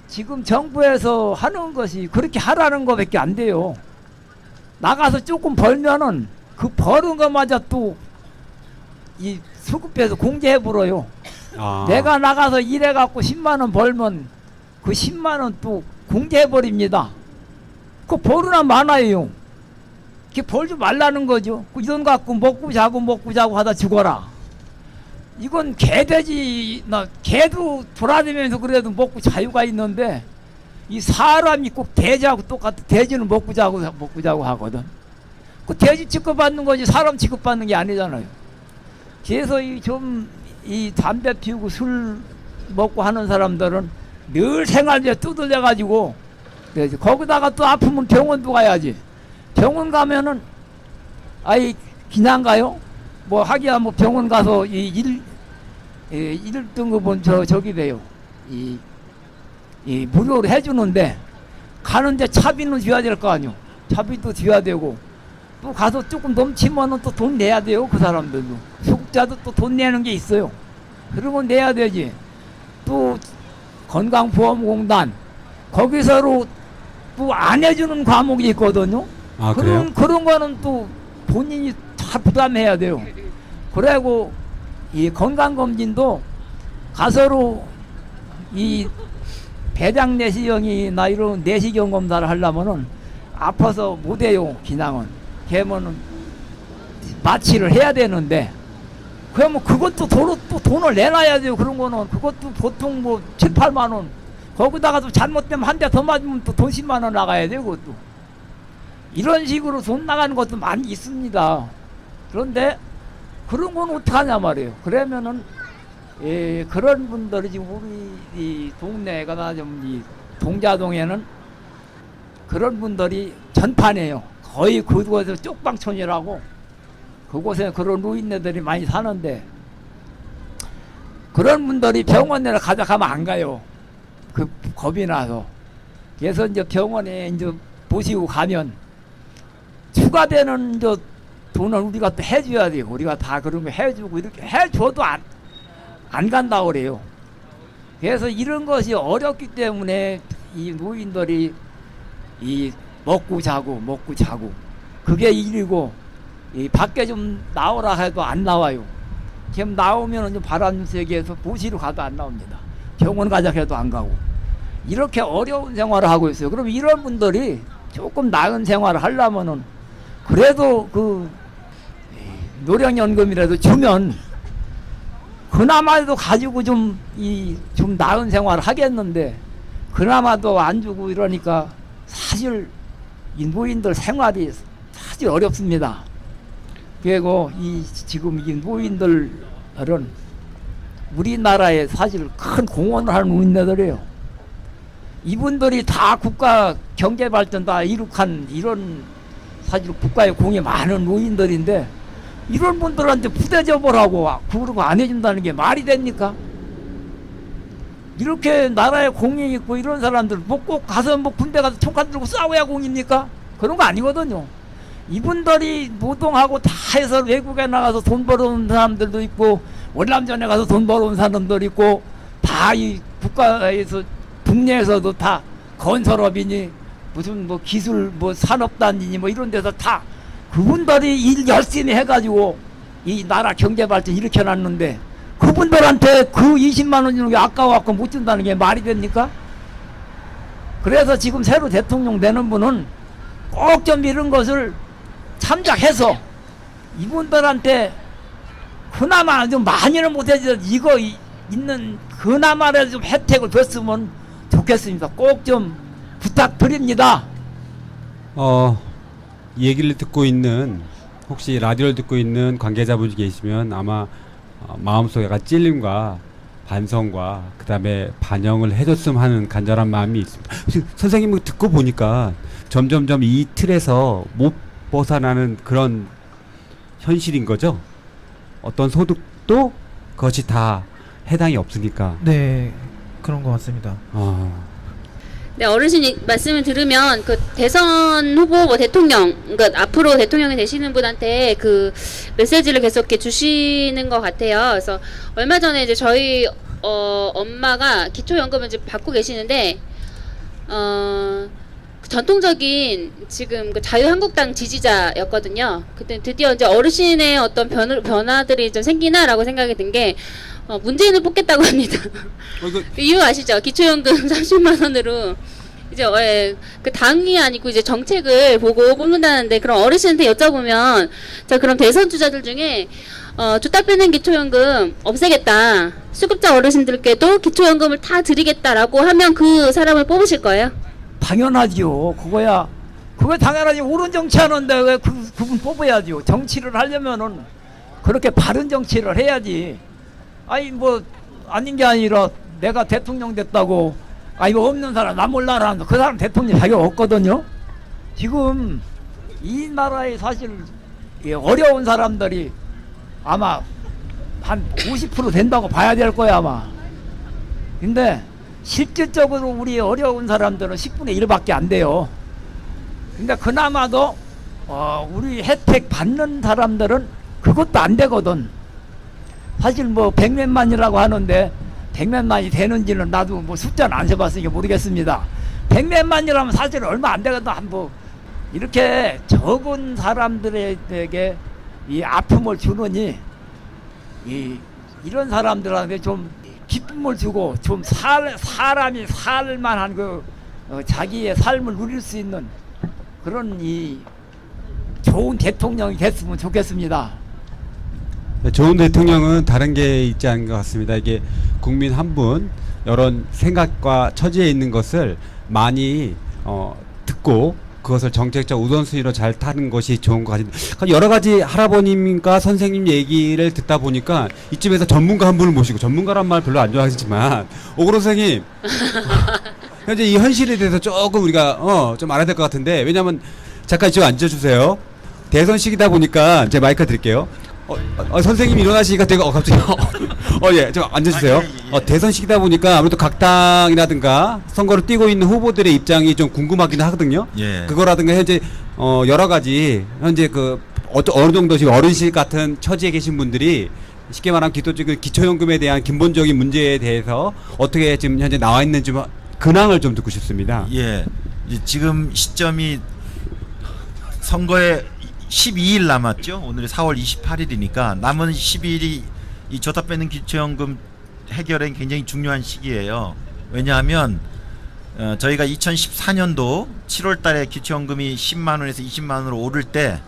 지금 정부에서 하는 것이 그렇게 하라는 것밖에 안 돼요. 나가서 조금 벌면은 그 버는 것마저 또 이 수급비에서 공제해버려요. 내가 나가서 일해갖고 10만 원 벌면 그 10만 원 또 공제해버립니다. 그 벌으나 많아요. 그게 벌지 말라는 거죠. 이 돈 갖고 먹고 자고 하다 죽어라. 이건 개돼지나 개도 돌아다니면서 그래도 먹고 자유가 있는데 이 사람이 꼭 돼지하고 똑같아. 돼지는 먹고 자고 하거든. 그 돼지 취급받는 거지 사람 취급받는 게 아니잖아요. 그래서 이 담배 피우고 술 먹고 하는 사람들은 늘 생활비에 두들려 가지고 거기다가 또 아프면 병원도 가야지. 병원 가면은 아이 그냥 가요? 뭐 하기야 뭐 병원 가서 이 1등급은 저기 돼요. 이 무료로 해주는데 가는데 차비는 줘야 될 거 아니요. 차비도 줘야 되고 또 가서 조금 넘치면은 또 돈 내야 돼요. 그 사람들도 수급자도 또 돈 내는 게 있어요. 그러면 내야 되지. 또 건강보험공단 거기서로 또 안 해주는 과목이 있거든요. 아, 그래요? 그런 거는 또 본인이 다 부담해야 돼요. 그리고 이 건강검진도 가서로 이 배장 내시경이나 이런 내시경 검사를 하려면은 아파서 못해요. 그냥은 걔면은 마취를 해야 되는데 그러면 그것도 또 돈을 내놔야 돼요. 그런 거는 그것도 보통 뭐 7, 8만 원 거기다가도 잘못되면 한 대 더 맞으면 또 돈 10만 원 나가야 되고 그것도 이런 식으로 돈 나가는 것도 많이 있습니다. 그런데 그런 건 어떡하냐 말이에요. 그러면은 그런 분들이 지금 우리 이 동네가 좀 이 동자동에는 그런 분들이 전판이에요. 거의 그곳에서 쪽방촌이라고 그곳에 그런 노인네들이 많이 사는데 그런 분들이 병원에 가면 안 가요. 그 겁이 나서. 그래서 이제 병원에 이제 보시고 가면 추가되는 이제 돈을 우리가 또 해줘야 돼요. 우리가 다 그런 거 해주고 이렇게 해줘도 안 간다고 그래요. 그래서 이런 것이 어렵기 때문에 이 노인들이 이 먹고 자고 그게 일이고 이 밖에 좀 나오라 해도 안 나와요. 지금 나오면 좀 바람 세계에서 보시러 가도 안 나옵니다. 병원 가자 해도 안 가고 이렇게 어려운 생활을 하고 있어요. 그럼 이런 분들이 조금 나은 생활을 하려면은 그래도 그 노령연금이라도 주면 그나마도 가지고 좀 나은 생활을 하겠는데 그나마도 안 주고 이러니까 사실 이 노인들 생활이 사실 어렵습니다. 그리고 지금 이 노인들은 우리나라에 사실 큰 공헌을 하는 노인네들이에요. 이분들이 다 국가 경제 발전 다 이룩한 이런 사실 국가의 공이 많은 노인들인데 이런 분들한테 부대접을 하고 그러고 안 해준다는 게 말이 됩니까? 이렇게 나라에 공이 있고 이런 사람들 뭐 꼭 가서 뭐 군대 가서 총칼 들고 싸워야 공입니까? 그런 거 아니거든요. 이분들이 노동하고 다 해서 외국에 나가서 돈 벌어온 사람들도 있고 월남전에 가서 돈 벌어온 사람들 있고 다 이 국가에서 국내에서도 다 건설업이니 무슨 뭐 기술 뭐 산업단이니 뭐 이런 데서 다 그분들이 일 열심히 해가지고 이 나라 경제 발전 일으켜 놨는데 그분들한테 그 20만 원 주는 게 아까워갖고 못 준다는 게 말이 됩니까? 그래서 지금 새로 대통령 되는 분은 꼭 좀 이런 것을 참작해서 이분들한테 그나마 좀 많이는 못해도 이거 있는 그나마라도 좀 혜택을 줬으면 좋겠습니다. 꼭 좀 부탁드립니다. 이 얘기를 듣고 있는 혹시 라디오를 듣고 있는 관계자분이 계시면 아마 마음속에 약간 찔림과 반성과 그다음에 반영을 해줬으면 하는 간절한 마음이 있습니다. 선생님을 듣고 보니까 점점점 이 틀에서 못 벗어나는 그런 현실인 거죠. 어떤 소득도 그것이 다 해당이 없으니까. 네, 그런 것 같습니다. 네, 어르신이 말씀을 들으면 그 대선 후보 뭐 대통령, 그러니까 앞으로 대통령이 되시는 분한테 그 메시지를 계속 이렇게 주시는 것 같아요. 그래서 얼마 전에 이제 저희 엄마가 기초연금을 이제 받고 계시는데 그 전통적인 지금 그 자유한국당 지지자였거든요. 그때 드디어 이제 어르신의 어떤 변화들이 좀 생기나라고 생각이 든 게 문재인을 뽑겠다고 합니다. 그 이유 아시죠? 기초연금 30만 원으로 이제 그 당이 아니고 이제 정책을 보고 뽑는다는데, 그럼 어르신한테 여쭤보면 자 그럼 대선 주자들 중에 줬다 빼는 기초연금 없애겠다, 수급자 어르신들께도 기초연금을 다 드리겠다라고 하면 그 사람을 뽑으실 거예요? 당연하지요. 그거 당연하지. 옳은 정치하는데 왜 그분 뽑아야지요. 정치를 하려면은 그렇게 바른 정치를 해야지. 아니 뭐 아닌 게 아니라 내가 대통령 됐다고 뭐 없는 사람 나 몰라라 하는데 그 사람 대통령 자격 없거든요. 지금 이 나라에 사실 어려운 사람들이 아마 한 50% 된다고 봐야 될 거야 아마. 근데 실질적으로 우리 어려운 사람들은 10분의 1밖에 안 돼요. 근데 그나마도 우리 혜택 받는 사람들은 그것도 안 되거든. 사실 뭐 100몇만이라고 하는데 100몇만이 되는지는 나도 뭐 숫자는 안 세봤으니까 모르겠습니다. 100몇만이라면 사실 얼마 안 되거든. 뭐 이렇게 적은 사람들에게 이 아픔을 주느니 이런 사람들한테 좀 기쁨을 주고 좀 사람이 살만한 그 자기의 삶을 누릴 수 있는 그런 이 좋은 대통령이 됐으면 좋겠습니다. 좋은 대통령은 다른 게 있지 않은 것 같습니다. 이게 국민 한 분 여러 생각과 처지에 있는 것을 많이 듣고 그것을 정책적 우선순위로 잘 타는 것이 좋은 것 같습니다. 여러 가지 할아버님과 선생님 얘기를 듣다 보니까 이쯤에서 전문가 한 분을 모시고, 전문가란 말 별로 안 좋아하시지만 오그로 선생님 현재 이 현실에 대해서 조금 우리가 좀 알아야 될 것 같은데, 왜냐하면 잠깐 이쪽 앉아주세요. 대선 시기다 보니까 제 마이크 드릴게요. 선생님이 일어나시니까 되게 갑자기 예, 좀 앉아주세요. 대선 시기다 보니까 아무래도 각 당이라든가 선거를 뛰고 있는 후보들의 입장이 좀 궁금하긴 하거든요. 예. 그거라든가 현재 여러 가지 현재 그 어느 정도 지금 어르신 같은 처지에 계신 분들이 쉽게 말하면 기초연금에 대한 근본적인 문제에 대해서 어떻게 지금 현재 나와 있는지 근황을 좀 듣고 싶습니다. 예. 지금 시점이 선거에 12일 남았죠. 오늘이 4월 28일이니까 남은 12일이 이 줬다 빼는 기초연금 해결에 굉장히 중요한 시기예요. 왜냐하면 저희가 2014년도 7월 달에 기초연금이 10만 원에서 20만 원으로 오를 때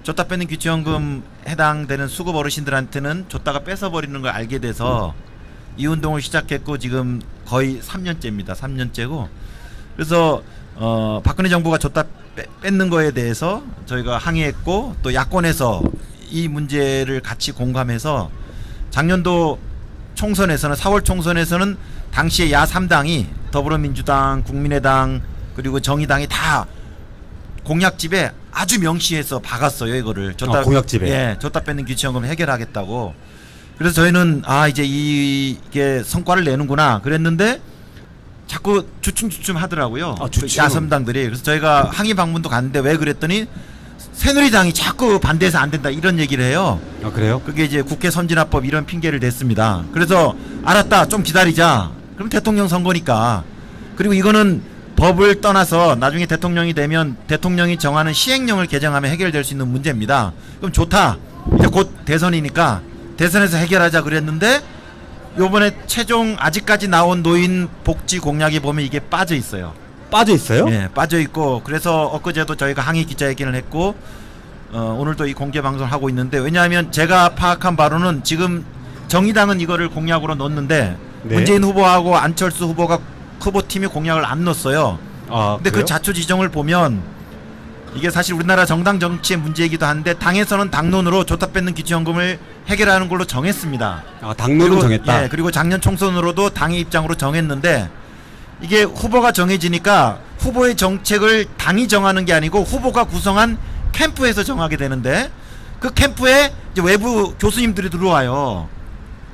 줬다 빼는 기초연금 해당되는 수급 어르신들한테는 줬다가 뺏어버리는 걸 알게 돼서 이 운동을 시작했고 지금 거의 3년째입니다. 3년째고 그래서 박근혜 정부가 줬다 뺏는 거에 대해서 저희가 항의했고 또 야권에서 이 문제를 같이 공감해서 작년도 총선에서는 4월 총선에서는 당시에 야 3당이 더불어민주당, 국민의당 그리고 정의당이 다 공약집에 아주 명시해서 박았어요. 이거를 공약집에. 예, 줬다 뺏는 기초연금 해결하겠다고. 그래서 저희는 이제 이게 성과를 내는구나 그랬는데 자꾸 주춤주춤 하더라고요. 주춤. 야삼당들이. 그래서 저희가 항의 방문도 갔는데 왜 그랬더니 새누리당이 자꾸 반대해서 안 된다 이런 얘기를 해요. 아, 그래요? 그게 이제 국회 선진화법 이런 핑계를 댔습니다. 그래서 알았다 좀 기다리자. 그럼 대통령 선거니까. 그리고 이거는 법을 떠나서 나중에 대통령이 되면 대통령이 정하는 시행령을 개정하면 해결될 수 있는 문제입니다. 그럼 좋다. 이제 곧 대선이니까 대선에서 해결하자 그랬는데 요번에 최종 아직까지 나온 노인 복지 공약에 보면 이게 빠져 있어요. 빠져 있어요? 예, 빠져 있고 그래서 엊그제도 저희가 항의 기자회견을 했고 오늘도 이 공개 방송을 하고 있는데 왜냐하면 제가 파악한 바로는 지금 정의당은 이거를 공약으로 넣었는데 네. 문재인 후보하고 안철수 후보팀이 공약을 안 넣었어요. 아, 근데 그래요? 그 자초지종을 보면 이게 사실 우리나라 정당 정치의 문제이기도 한데 당에서는 당론으로 줬다 뺏는 기초연금을 해결하는 걸로 정했습니다. 아, 당론은 정했다. 예, 그리고 작년 총선으로도 당의 입장으로 정했는데 이게 후보가 정해지니까 후보의 정책을 당이 정하는 게 아니고 후보가 구성한 캠프에서 정하게 되는데 그 캠프에 이제 외부 교수님들이 들어와요.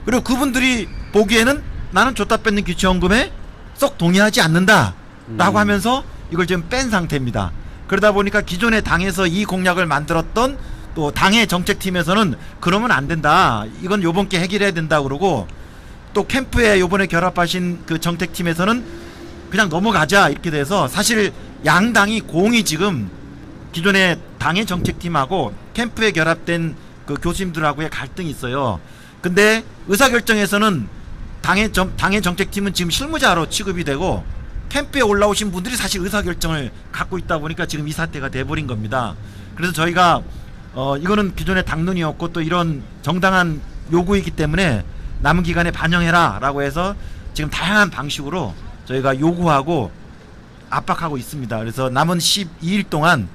그리고 그분들이 보기에는 나는 줬다 뺏는 기초연금에 썩 동의하지 않는다 라고 하면서 이걸 지금 뺀 상태입니다. 그러다 보니까 기존의 당에서 이 공약을 만들었던 또 당의 정책팀에서는 그러면 안 된다. 이건 요번 게 해결해야 된다 그러고 또 캠프에 요번에 결합하신 그 정책팀에서는 그냥 넘어가자 이렇게 돼서 사실 양당이 공이 지금 기존의 당의 정책팀하고 캠프에 결합된 그 교수님들하고의 갈등이 있어요. 근데 의사결정에서는 당의 정책팀은 지금 실무자로 취급이 되고 캠프에 올라오신 분들이 사실 의사결정을 갖고 있다 보니까 지금 이 사태가 돼버린 겁니다. 그래서 저희가 이거는 기존의 당론이었고 또 이런 정당한 요구이기 때문에 남은 기간에 반영해라 라고 해서 지금 다양한 방식으로 저희가 요구하고 압박하고 있습니다. 그래서 남은 12일 동안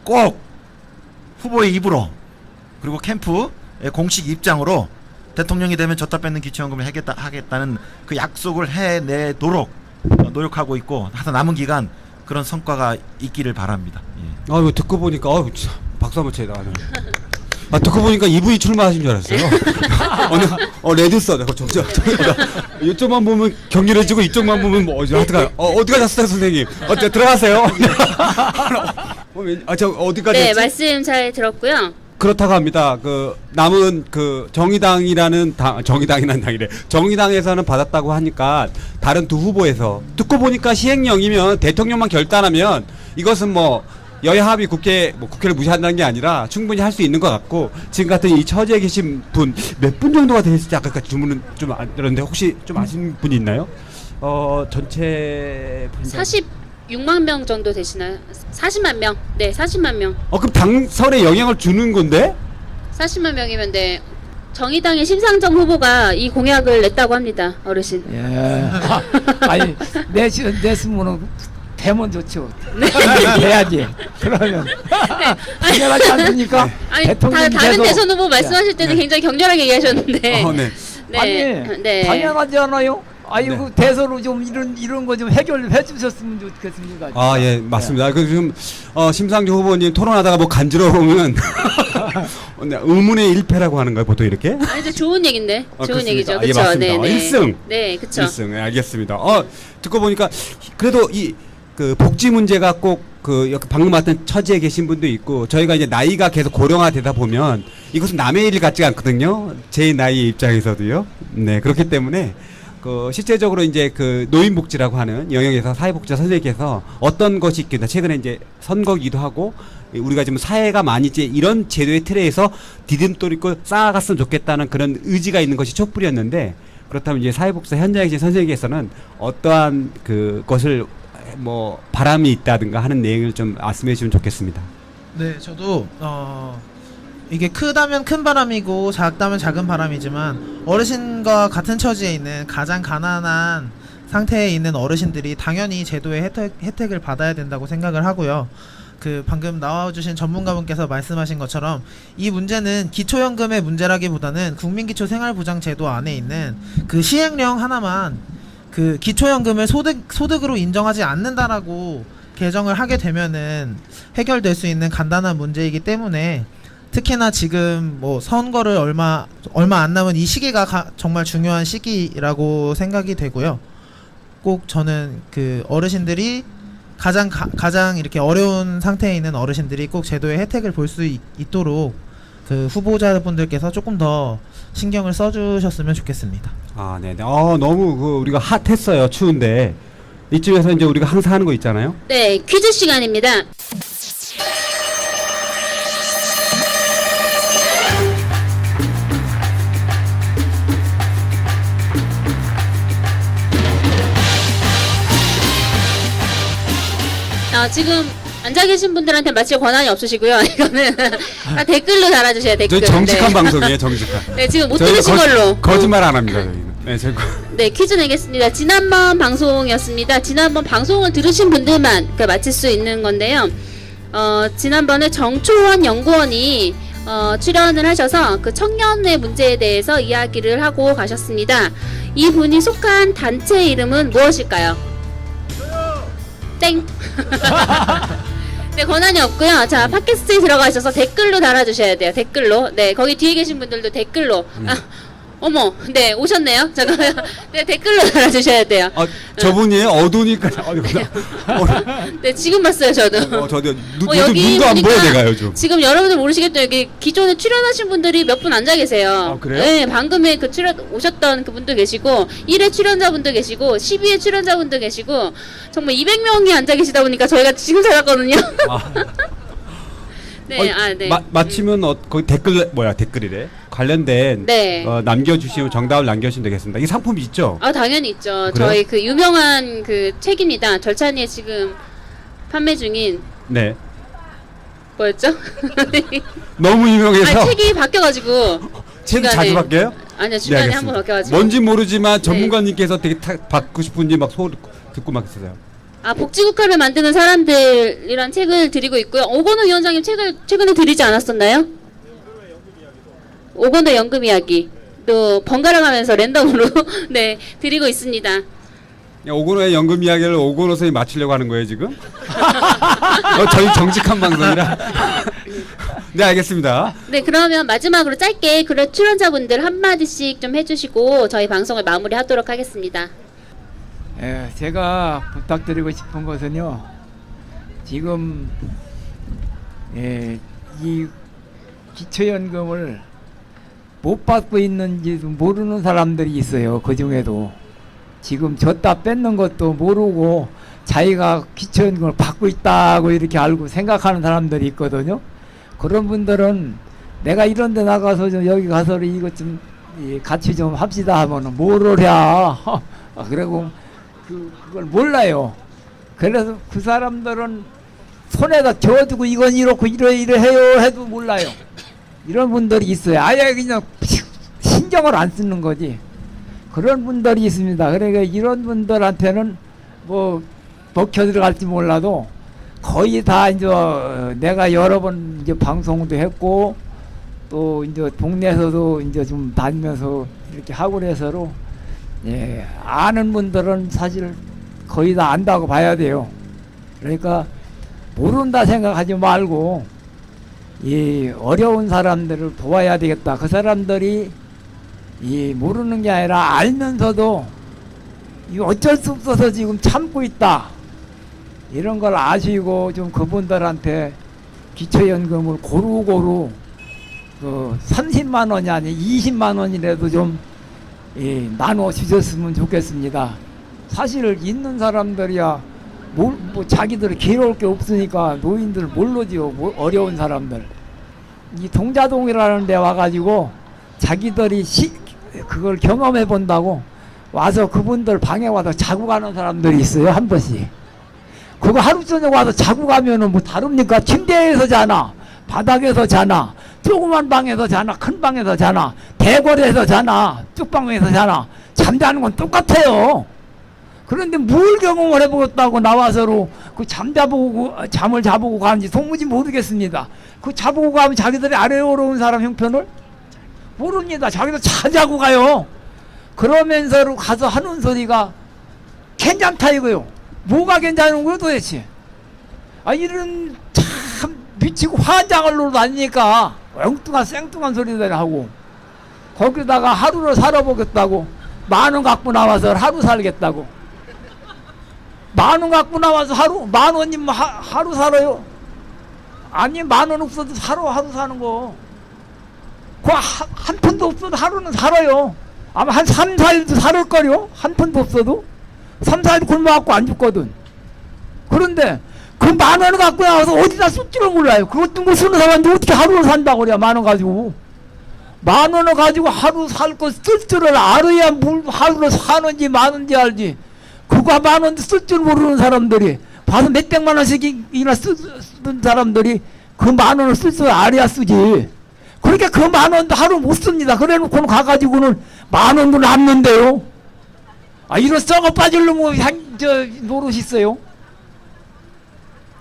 꼭 후보의 입으로 그리고 캠프의 공식 입장으로 대통령이 되면 줬다 뺏는 기초연금을 하겠다는 그 약속을 해내도록 노력하고 있고 하여튼 남은 기간 그런 성과가 있기를 바랍니다. 예. 아, 이거 듣고 보니까 박수 한번 쳐야 돼. 아, 듣고 보니까 이분이 출마하신 줄 알았어요. 레드서 내가 이쪽만 보면 격렬해지고 이쪽만 보면 뭐 어디 가셨어요, 선생님? 들어가세요. 어디까지? 네, 했지? 말씀 잘 들었고요. 그렇다고 합니다. 그 남은 그 정의당이라는 정의당이래. 정의당에서는 받았다고 하니까 다른 두 후보에서 듣고 보니까 시행령이면 대통령만 결단하면 이것은 뭐 여야 합의 국회를 무시한다는 게 아니라 충분히 할 수 있는 것 같고 지금 같은 이 처지에 계신 분 몇 분 정도가 되실지 아까까지 주문은 좀 안 들었는데 혹시 좀 아시는 분이 있나요? 전체 46만 명 정도 되시나요? 40만 명. 네, 40만 명. 그럼 당선에 영향을 주는 건데? 40만 명이면 네. 정의당의 심상정 후보가 이 공약을 냈다고 합니다. 어르신. 예. 아니 냈으면은 되면 좋죠. 돼야지. 그러면 당연하지 않습니까? 아니, 대통령이 다른 돼서- 대선 후보 말씀하실 때는 굉장히 격렬하게 얘기하셨는데. 네. 네. 아니 네. 당연하지 않아요? 아이고 대선으로 좀 이런 거 좀 해결해 주셨으면 좋겠습니다. 아, 예, 맞습니다. 그 지금 심상정 후보님 토론하다가 뭐 간지러우면 의문의 일패라고 하는 거예요, 보통 이렇게? 아니, 이제 좋은 얘기인데. 좋은 그렇습니까? 얘기죠. 예, 그렇죠. 맞습니다. 네, 네. 1승. 네, 그렇죠. 1승. 네, 알겠습니다. 듣고 보니까 그래도 그 복지 문제가 꼭 방금 봤던 처지에 계신 분도 있고 저희가 이제 나이가 계속 고령화되다 보면 이것은 남의 일 같지가 않거든요. 제 나이 입장에서도요. 네, 그렇기 때문에 실제적으로 이제 그 노인복지라고 하는 영역에서 사회복지사 선생님께서 어떤 것이 있겠다. 최근에 이제 선거기도 하고 우리가 지금 사회가 많이 이제 이런 제도의 틀에서 디딤돌 있고 쌓아갔으면 좋겠다는 그런 의지가 있는 것이 촛불이었는데 그렇다면 이제 사회복지사 현장에 계신 선생님께서는 어떠한 그것을 뭐 바람이 있다든가 하는 내용을 좀 말씀해 주시면 좋겠습니다. 네, 저도 이게 크다면 큰 바람이고 작다면 작은 바람이지만 어르신과 같은 처지에 있는 가장 가난한 상태에 있는 어르신들이 당연히 제도의 혜택을 받아야 된다고 생각을 하고요. 그 방금 나와주신 전문가분께서 말씀하신 것처럼 이 문제는 기초연금의 문제라기보다는 국민기초생활보장제도 안에 있는 그 시행령 하나만 그 기초연금을 소득으로 인정하지 않는다라고 개정을 하게 되면은 해결될 수 있는 간단한 문제이기 때문에 특히나 지금 뭐 선거를 얼마 안 남은 이 시기가 정말 중요한 시기라고 생각이 되고요. 꼭 저는 그 어르신들이 가장 이렇게 어려운 상태에 있는 어르신들이 꼭 제도의 혜택을 볼 수 있도록 그 후보자분들께서 조금 더 신경을 써주셨으면 좋겠습니다. 아, 네네. 너무 우리가 핫했어요. 추운데 이쯤에서 이제 우리가 항상 하는 거 있잖아요. 네, 퀴즈 시간입니다. 지금 앉아 계신 분들한테 마칠 권한이 없으시고요. 이거는 다 댓글로 달아주셔야 댓글. 저희 정직한 네. 방송이에요, 정직한. 네, 지금 못 저희가 들으신 걸로. 거짓말 안 합니다, 저희는. 네, 제가. 네, 퀴즈 내겠습니다. 지난번 방송이었습니다. 지난번 방송을 들으신 분들만 마칠 수 있는 건데요. 지난번에 정초원 연구원이 출연을 하셔서 그 청년의 문제에 대해서 이야기를 하고 가셨습니다. 이분이 속한 단체 이름은 무엇일까요? 땡. 네, 권한이 없고요. 자, 팟캐스트에 들어가셔서 댓글로 달아주셔야 돼요. 댓글로. 네, 거기 뒤에 계신 분들도 댓글로. 어머, 네, 오셨네요. 잠깐만요. 네, 댓글로 달아주셔야 돼요. 저분이에요? 어두우니까. 네, 지금 봤어요, 저도. 저도 여기 눈도 안 보여, 보니까 내가 요즘. 지금 여러분들 모르시겠죠? 여기 기존에 출연하신 분들이 몇 분 앉아 계세요. 아, 그래요? 네, 방금에 그 오셨던 그분도 계시고, 1회 출연자분도 계시고, 12회 출연자분도 계시고, 정말 200명이 앉아 계시다 보니까 저희가 지금 찾았거든요. 네, 네. 마치면 거기 댓글이래. 관련된 네. 남겨주시면 정답을 남겨주시면 되겠습니다. 이 상품 있죠? 당연히 있죠. 그래요? 저희 그 유명한 그 책입니다. 절찬이에 지금 판매 중인 뭐였죠? 너무 유명해서. 책이 바뀌어가지고. 책이 중간에. 자주 바뀌어요? 아니요, 중간에 네, 한 번 바뀌어가지고. 뭔지 모르지만 네. 전문가님께서 되게 받고 싶은지 막 듣고 막 있어요. 복지국가를 만드는 사람들이란 책을 드리고 있고요. 오건호 위원장님 책을 최근에 드리지 않았었나요? 오건호 연금 이야기. 또 번갈아 가면서 랜덤으로 네, 드리고 있습니다. 오건호의 연금 이야기를 오건호 선생님이 맞추려고 하는 거예요, 지금? 저희 정직한 방송이라. 네, 알겠습니다. 네, 그러면 마지막으로 짧게 그런 출연자분들 한마디씩 좀 해주시고 저희 방송을 마무리하도록 하겠습니다. 제가 부탁드리고 싶은 것은요, 지금 이 기초연금을 못 받고 있는지 모르는 사람들이 있어요. 그 중에도 지금 줬다 뺏는 것도 모르고 자기가 기초연금을 받고 있다고 이렇게 알고 생각하는 사람들이 있거든요. 그런 분들은 내가 이런 데 나가서 좀 여기 가서 이것 좀 같이 좀 합시다 하면은 뭐를 해. 그리고 그걸 몰라요. 그래서 그 사람들은 손에다 쥐어두고 이건 이렇고 이래 해요 해도 몰라요. 이런 분들이 있어요. 아예 그냥 신경을 안 쓰는 거지. 그런 분들이 있습니다. 그러니까 이런 분들한테는 뭐 먹혀 들어갈지 몰라도 거의 다 이제 내가 여러 번 이제 방송도 했고 또 이제 동네에서도 이제 좀 다니면서 이렇게 하고 그래서로 아는 분들은 사실 거의 다 안다고 봐야 돼요. 그러니까 모른다 생각하지 말고 이 어려운 사람들을 도와야 되겠다. 그 사람들이 이 모르는 게 아니라 알면서도 이 어쩔 수 없어서 지금 참고 있다. 이런 걸 아시고 좀 그분들한테 기초연금을 고루고루 그 30만 원이 아니 20만 원이라도 좀 나눠 주셨으면 좋겠습니다. 사실 있는 사람들이야 뭐 자기들이 괴로울 게 없으니까 노인들 모르지요. 어려운 사람들. 이 동자동이라는 데 와가지고 자기들이 그걸 경험해 본다고 와서 그분들 방에 와서 자고 가는 사람들이 있어요. 한 번씩. 그거 하루 저녁 와서 자고 가면은 뭐 다릅니까? 침대에서 자나 바닥에서 자나 조그만 방에서 자나 큰 방에서 자나 대궐에서 자나 쪽방에서 자나 잠자는 건 똑같아요. 그런데 뭘 경험을 해보겠다고 나와서로 그 잠을 자보고 가는지 도무지 모르겠습니다. 그 자보고 가면 자기들이 아래어려운 사람 형편을 모릅니다. 자기들 잘 자고 가요. 그러면서 가서 하는 소리가 괜찮다 이거요. 뭐가 괜찮은 거예요 도대체? 이런 참 미치고 환장을 놀러 다니니까 엉뚱한 생뚱한 소리들 하고 거기다가 하루를 살아보겠다고 10,000원 갖고 나와서 하루 살겠다고 10,000원 갖고 나와서 하루 10,000원이면 하루 살아요. 아니 10,000원 없어도 하루 사는 거. 그 한 푼도 없어도 하루는 살아요. 아마 한 3, 4일도 살을걸요. 한 푼도 없어도 3, 4일 굶어갖고 안 죽거든. 그런데 그 10,000원 갖고 나와서 어디다 쓸 줄을 몰라요. 그것도 뭐 쓰는 사람인데 어떻게 하루를 산다고 그래야 10,000원 가지고. 10,000원 가지고 하루 살 거 쓸 줄을 알아야 뭘 하루를 사는지 마는지 알지. 그거 10,000원 쓸 줄 모르는 사람들이 봐서 몇백만 원씩이나 쓰는 사람들이 그 10,000원을 쓸 줄 알아야 쓰지. 그러니까 그 10,000원도 하루 못 씁니다. 그래 놓고는 가가지고는 10,000원도 남는데요. 아, 이런 썩어 빠질 놈의 노릇이 있어요.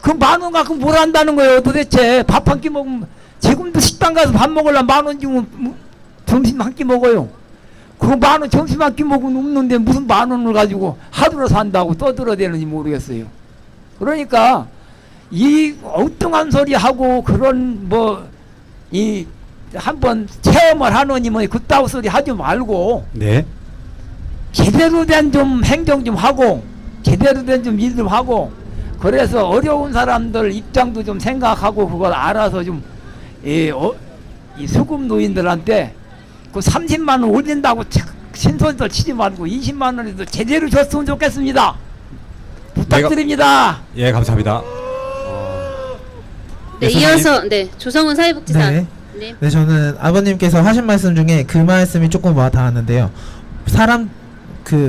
그 10,000원 갖고 뭘 한다는 거예요 도대체. 밥 한 끼 먹으면, 지금도 식당 가서 밥 먹으려면 10,000원 주면 점심 한 끼 먹어요. 그 10,000원 점심 한 끼 먹으면 없는데 무슨 10,000원을 가지고 하루를 산다고 떠들어대는지 모르겠어요. 그러니까 이 엉뚱한 소리 하고 그런 이 한번 체험을 하느니 그따위 소리 하지 말고 네. 제대로 된 좀 행정 좀 하고 제대로 된 좀 일 좀 하고, 그래서 어려운 사람들 입장도 좀 생각하고 그걸 알아서 좀 이 수급 노인들한테 그 30만 원 올린다고 신선들 치지 말고 20만 원에도 제대로 줬으면 좋겠습니다. 부탁드립니다. 예, 감사합니다. 네, 이어서 네 조성은 사회복지사. 네. 네. 네, 저는 아버님께서 하신 말씀 중에 그 말씀이 조금 와 닿았는데요.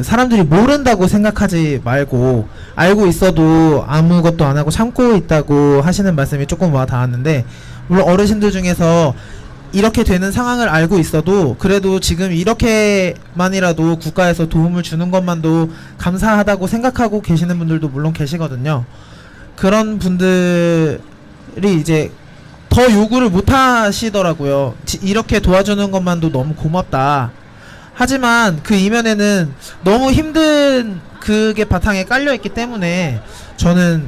사람들이 모른다고 생각하지 말고 알고 있어도 아무것도 안 하고 참고 있다고 하시는 말씀이 조금 와 닿았는데, 물론 어르신들 중에서 이렇게 되는 상황을 알고 있어도 그래도 지금 이렇게만이라도 국가에서 도움을 주는 것만도 감사하다고 생각하고 계시는 분들도 물론 계시거든요. 그런 분들이 이제 더 요구를 못 하시더라고요. 이렇게 도와주는 것만도 너무 고맙다. 하지만 그 이면에는 너무 힘든 그게 바탕에 깔려있기 때문에 저는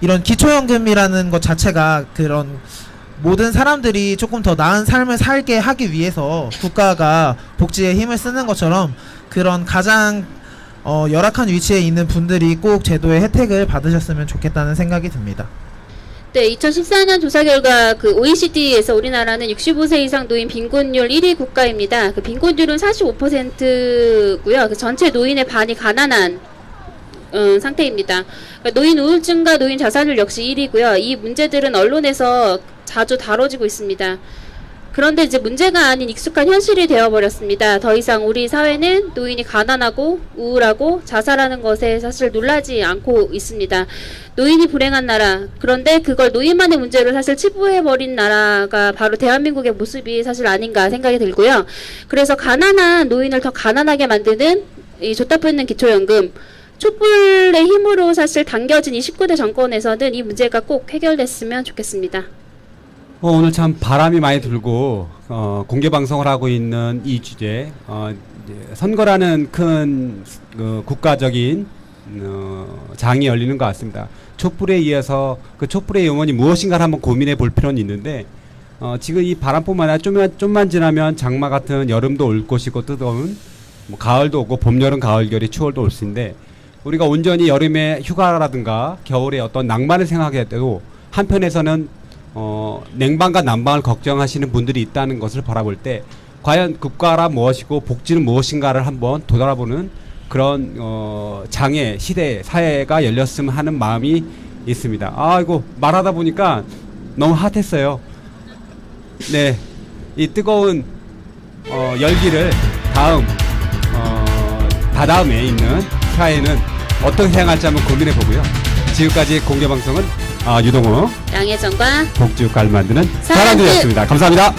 이런 기초연금이라는 것 자체가 그런 모든 사람들이 조금 더 나은 삶을 살게 하기 위해서 국가가 복지에 힘을 쓰는 것처럼 그런 가장 열악한 위치에 있는 분들이 꼭 제도의 혜택을 받으셨으면 좋겠다는 생각이 듭니다. 네, 2014년 조사 결과 그 OECD에서 우리나라는 65세 이상 노인 빈곤율 1위 국가입니다. 그 빈곤율은 45%고요. 그 전체 노인의 반이 가난한 상태입니다. 그러니까 노인 우울증과 노인 자살률 역시 1위고요. 이 문제들은 언론에서 자주 다뤄지고 있습니다. 그런데 이제 문제가 아닌 익숙한 현실이 되어버렸습니다. 더 이상 우리 사회는 노인이 가난하고 우울하고 자살하는 것에 사실 놀라지 않고 있습니다. 노인이 불행한 나라, 그런데 그걸 노인만의 문제로 사실 치부해버린 나라가 바로 대한민국의 모습이 사실 아닌가 생각이 들고요. 그래서 가난한 노인을 더 가난하게 만드는 이 줬다 뺏는 기초연금, 촛불의 힘으로 사실 당겨진 이 19대 정권에서는 이 문제가 꼭 해결됐으면 좋겠습니다. 오늘 참 바람이 많이 불고 공개 방송을 하고 있는 이 주제, 이제 선거라는 큰 국가적인 장이 열리는 것 같습니다. 촛불에 의해서 그 촛불의 영혼이 무엇인가를 한번 고민해 볼 필요는 있는데, 지금 이 바람뿐만 아니라 좀만 지나면 장마 같은 여름도 올 것이고 뜨거운 가을도 오고 봄, 여름, 가을, 겨울이 추월도 올 수 있는데, 우리가 온전히 여름에 휴가라든가 겨울에 어떤 낭만을 생각할 때도 한편에서는 냉방과 난방을 걱정하시는 분들이 있다는 것을 바라볼 때, 과연 국가라 무엇이고 복지는 무엇인가를 한번 되돌아보는 그런 장애 시대 사회가 열렸으면 하는 마음이 있습니다. 아이고, 말하다 보니까 너무 핫했어요. 네, 이 뜨거운 열기를 다다음에 있는 사회는 어떻게 생각할지 한번 고민해 보고요. 지금까지 공개 방송은 유동호 양혜정과 복지국가를 만드는 사람들. 사람들이었습니다. 감사합니다.